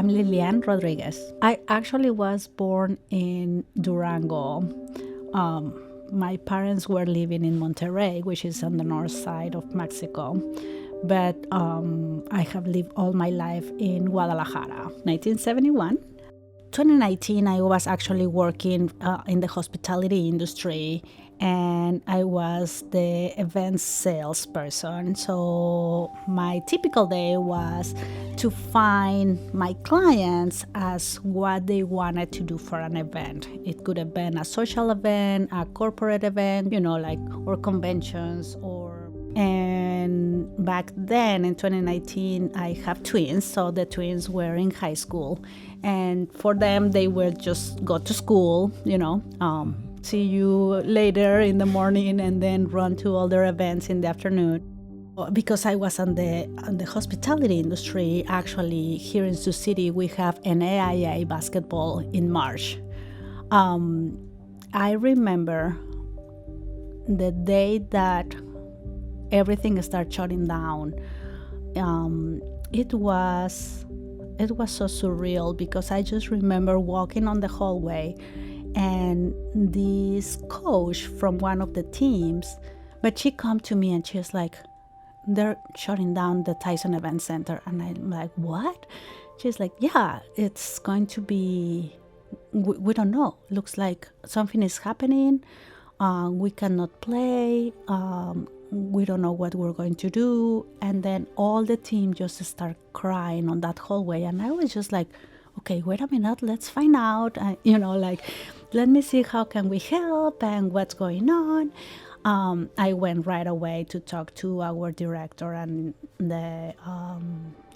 I'm LillyanRodriguez. I actually was born in Durango. My parents were living in Monterrey, which is on the north side of Mexico. But I have lived all my life in Guadalajara. 1971. 2019, I was actually working in the hospitality industry, and I was the events salesperson. So my typical day was to find my clients as what they wanted to do for an event. It could have been a social event, a corporate event, or conventions And back then in 2019, I have twins, so the twins were in high school. And for them, they would just go to school, see you later in the morning and then run to all their events in the afternoon. Because I was on the hospitality industry, actually here in Sioux City, we have an AIA basketball in March. I remember the day that everything started shutting down. It was so surreal because I just remember walking on the hallway and this coach from one of the teams, but she come to me and she's like, they're shutting down the Tyson Event Center. And I'm like, what? She's like, yeah, it's going to be, we don't know. Looks like something is happening. We cannot play. We don't know what we're going to do. And then all the team just start crying on that hallway. And I was just like, okay, wait a minute, let's find out. Let me see how can we help and what's going on. I went right away to talk to our director and the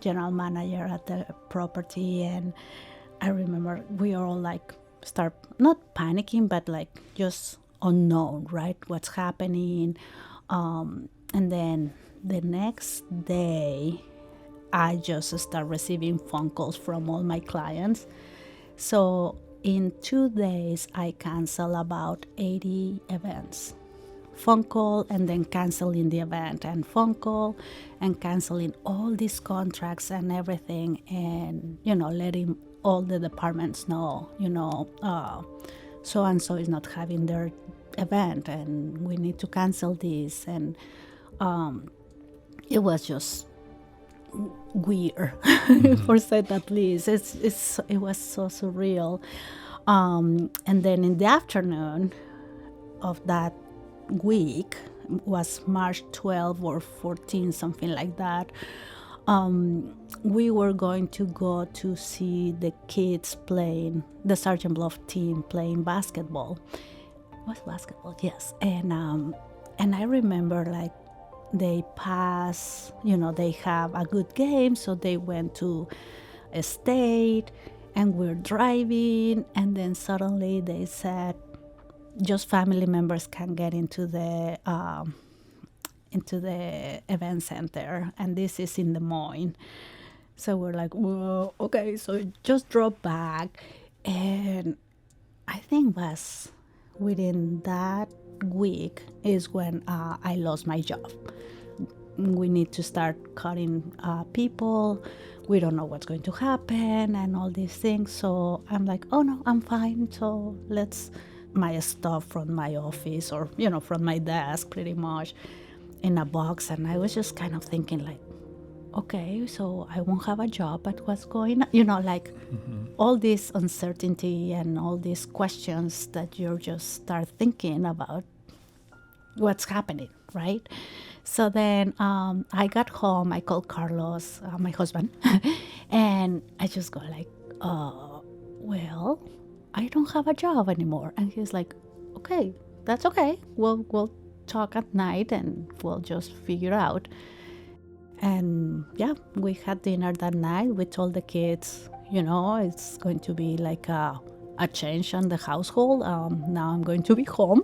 general manager at the property. And I remember we are all start not panicking, but just unknown, right? What's happening? And then the next day, I just start receiving phone calls from all my clients. So in 2 days, I cancel about 80 events. Phone call and then canceling the event, and phone call and canceling all these contracts and everything, and letting all the departments know, so and so is not having their event and we need to cancel this. And it was just weird for said at least. It was so surreal. And then in the afternoon of that week, was March 12 or 14, something like that, we were going to go to see the kids playing, the Sergeant Bluff team playing basketball. Was basketball, yes. And I remember they pass, they have a good game, so they went to a state and we're driving, and then suddenly they said just family members can get into the event center, and this is in Des Moines. So we're like, whoa, okay, so just drove back. And I think was within that week is when I lost my job. We need to start cutting people. We don't know what's going to happen and all these things. So I'm like, oh no, I'm fine. So let's my stuff from my office or, from my desk pretty much in a box. And I was just kind of thinking okay, so I won't have a job, but what's going on? All this uncertainty and all these questions that you just start thinking about what's happening, right? So then I got home, I called Carlos, my husband, and I just go well, I don't have a job anymore. And he's like, okay, that's okay. We'll talk at night and we'll just figure out. And yeah, we had dinner that night. We told the kids, it's going to be a change on the household. Now I'm going to be home.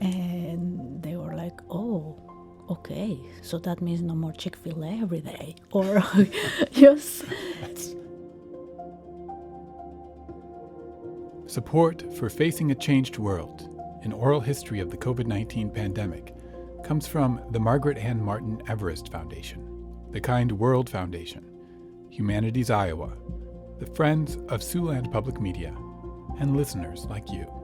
And they were like, oh, okay. So that means no more Chick-fil-A every day. Or yes. Support for Facing a Changed World, an oral history of the COVID-19 pandemic, comes from the Margaret Ann Martin Everest Foundation, the Kind World Foundation, Humanities Iowa, the friends of Siouxland Public Media, and listeners like you.